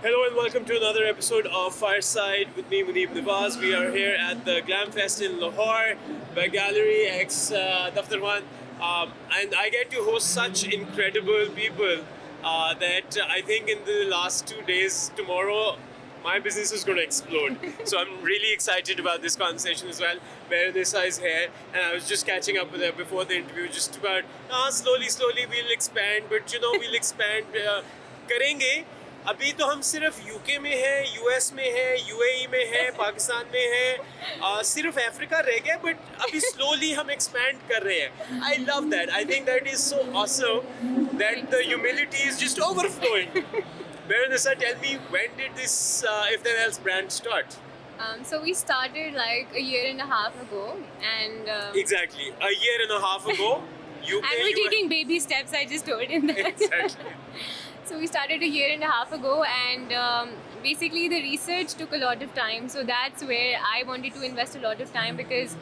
Hello and welcome to another episode of Fireside with me, Mehrunisa Riaz. We are here at the Glam Fest in Lahore, Bagallery Daftarkhwan, and I get to host such incredible people that I think in the last 2 days, tomorrow, my business is going to explode. So I'm really excited about this conversation as well. Mehrunisa is here, and I was just catching up with her before the interview, just about slowly we'll expand, but we'll expand. करेंगे अभी तो हम सिर्फ UK में हैं, US में हैं, UAE में हैं, पाकिस्तान में हैं, सिर्फ अफ्रीका रह गया बट अभी स्लोली हम एक्सपैंड कर रहे हैं. I love that. I think that is so awesome that the humility is just overflowing. Mehrunisa, tell me, when did this If Then Else brand start? So we started like a year and a half ago, and Exactly, a year and a half ago. UK, and we're taking baby steps. I just told him that. Exactly. So we started a year and a half ago, and basically the research took a lot of time. So that's where I wanted to invest a lot of time because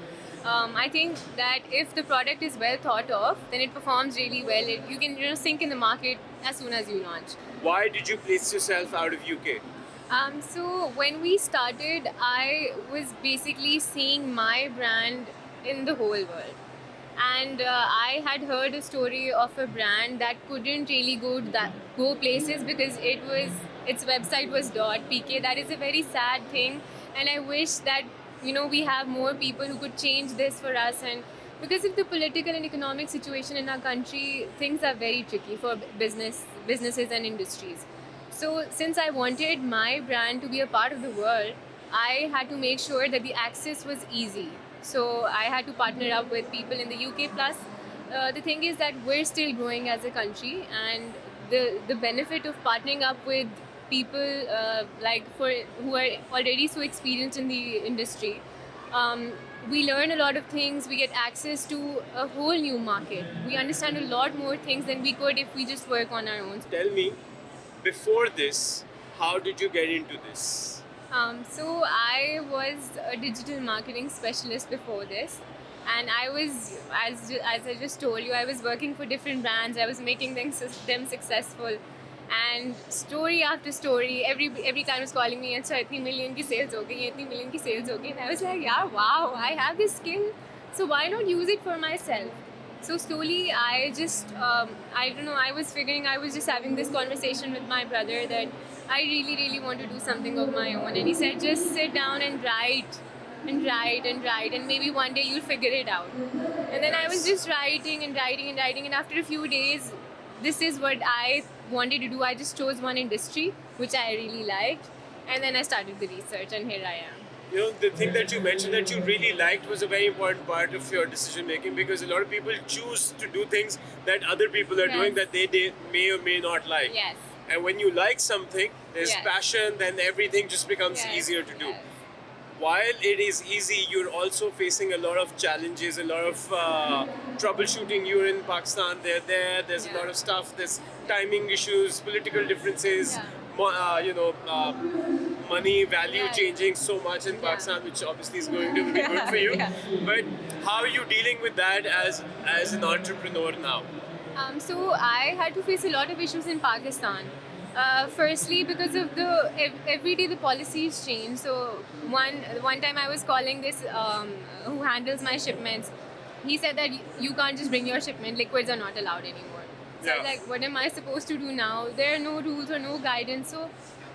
I think that if the product is well thought of, then it performs really well. You can sink in the market as soon as you launch. Why did you place yourself out of UK? So when we started, I was basically seeing my brand in the whole world. And I had heard a story of a brand that couldn't really go places because its website was .pk. That is a very sad thing, and I wish that we have more people who could change this for us. And because of the political and economic situation in our country, things are very tricky for businesses and industries. So since I wanted my brand to be a part of the world, I had to make sure that the access was easy. So I had to partner up with people in the UK. Plus, the thing is that we're still growing as a country, and the benefit of partnering up with people who are already so experienced in the industry, we learn a lot of things. We get access to a whole new market. We understand a lot more things than we could if we just work on our own. Tell me, before this, how did you get into this? So I was a digital marketing specialist before this, and I was, as I just told you, I was working for different brands. I was making them successful, and story after story, every client was calling me and saying, "इतनी million की sales हो गई, इतनी million की sales हो गई," and I was like, "Yeah, wow, I have this skill, so why not use it for myself?" So slowly, I just, I don't know, I was just having this conversation with my brother that I really want to do something of my own. And he said, just sit down and write, and maybe one day you'll figure it out. And then I was just writing, and after a few days, this is what I wanted to do. I just chose one industry, which I really liked, and then I started the research, and here I am. The thing that you mentioned that you really liked was a very important part of your decision making, because a lot of people choose to do things that other people are doing that they may or may not like. Yes. And when you like something, there's passion, then everything just becomes easier to do. While it is easy, you're also facing a lot of challenges, a lot of troubleshooting. You're in Pakistan, they're there, there's a lot of stuff, there's timing issues, political differences, money value changing so much in Pakistan, which obviously is going to be good for you. But how are you dealing with that as an entrepreneur now? So I had to face a lot of issues in Pakistan. Firstly, because of every day the policies change. So one time I was calling this who handles my shipments. He said that you can't just bring your shipment. Liquids are not allowed anymore. So I was like, what am I supposed to do now? There are no rules or no guidance. So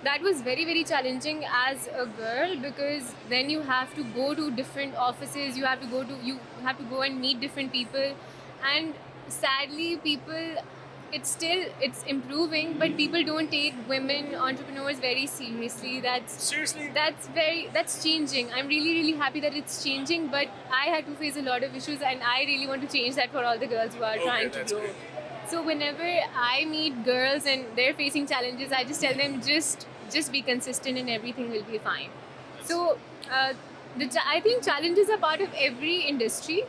that was very challenging as a girl, because then you have to go to different offices. You have to go and meet different people, and sadly it's improving, but people don't take women entrepreneurs very seriously. That's changing. I'm really happy that it's changing, but I had to face a lot of issues, and I really want to change that for all the girls who are trying to grow. Great. So whenever I meet girls and they're facing challenges, I just tell them just be consistent and everything will be fine. So I think challenges are part of every industry.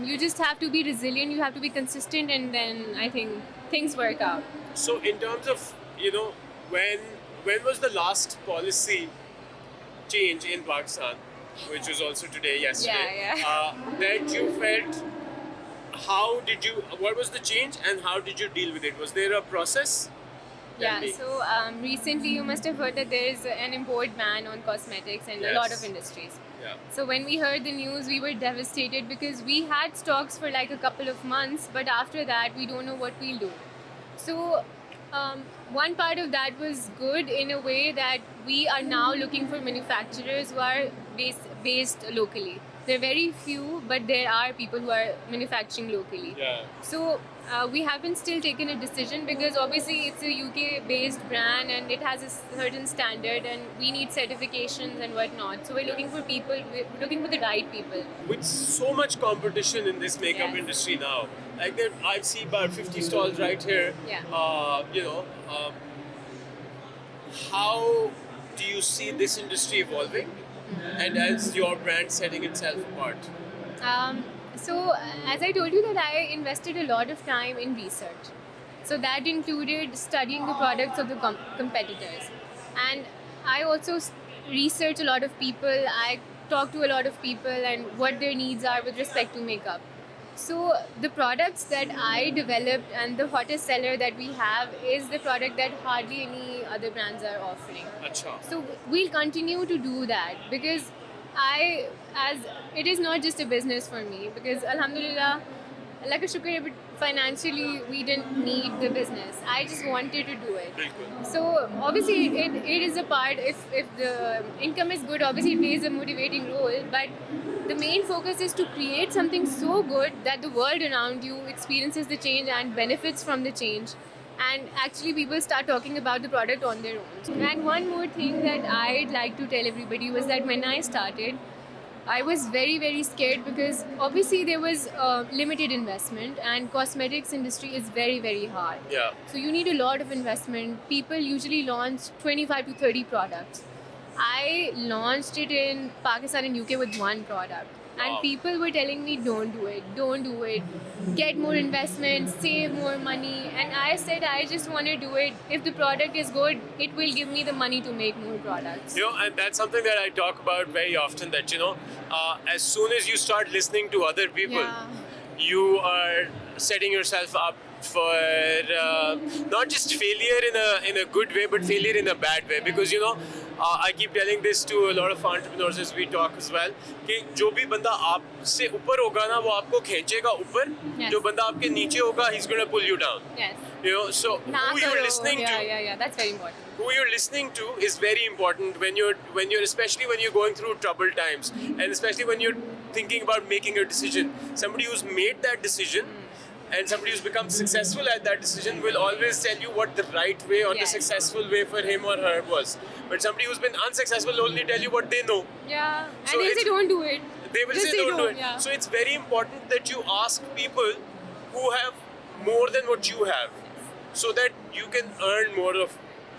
You just have to be resilient, you have to be consistent, and then I think things work out. So in terms of, when was the last policy change in Pakistan, which was also yesterday, that you felt, what was the change and how did you deal with it? Was there a process? Tell Yeah, me. so recently you must have heard that there is an import ban on cosmetics and a lot Yes. of industries. Yeah. So when we heard the news, we were devastated because we had stocks for like a couple of months, but after that, we don't know what we'll do. So one part of that was good in a way that we are now looking for manufacturers who are based locally. There are very few, but there are people who are manufacturing locally. Yeah. So we haven't still taken a decision because obviously it's a UK based brand and it has a certain standard and we need certifications and whatnot. So we're looking for people, we're looking for the right people. With so much competition in this makeup Yes. industry now, like there, I see about 50 stalls right here. Yeah. How do you see this industry evolving, and as your brand setting itself apart? So as I told you that I invested a lot of time in research. So that included studying the products of the competitors. And I also research a lot of people. I talk to a lot of people and what their needs are with respect to makeup. So the products that I developed and the hottest seller that we have is the product that hardly any other brands are offering. Acha. So we'll continue to do that because as it is not just a business for me because Alhamdulillah, like a shukr, but financially we didn't need the business. I just wanted to do it. Bilkul. So obviously it is a part. If the income is good, obviously it plays a motivating role. But the main focus is to create something so good that the world around you experiences the change and benefits from the change. And actually people start talking about the product on their own. And one more thing that I'd like to tell everybody was that when I started, I was very, very scared because obviously there was limited investment and cosmetics industry is very, very hard. Yeah. So you need a lot of investment. People usually launch 25 to 30 products. I launched it in Pakistan and UK with one product. And Wow. people were telling me, don't do it, get more investment, save more money. And I said, I just want to do it. If the product is good, it will give me the money to make more products. And that's something that I talk about very often. That as soon as you start listening to other people, Yeah. you are setting yourself up for not just failure in a good way, but failure in a bad way. Because I keep telling this to a lot of entrepreneurs as we talk as well. कि जो भी बंदा आपसे ऊपर होगा ना, वो आपको खींचेगा ऊपर. Yes. जो बंदा आपके नीचे होगा, he's gonna pull you down. Yes. So Na who you're karo. listening to. Yeah, that's very important. Who you're listening to is very important when you're especially when you're going through troubled times, and especially when you're thinking about making a decision. Somebody who's made that decision and somebody who's become successful at that decision will always tell you what the right way or the Yes. successful way for him or her was. But somebody who's been unsuccessful will only tell you what they know. Yeah. So And they say it's- don't do it. They will Just say don't do it. Yeah. So it's very important that you ask people who have more than what you have, so that you can earn more than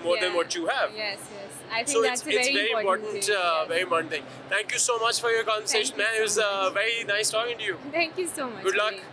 Yeah. what you have. Yes. I think So that's it's a very important thing. Yes. very important thing. Thank you so much for your conversation, Thank you man. It was so much. very nice talking to you. Thank you so much. Good luck. Vinay.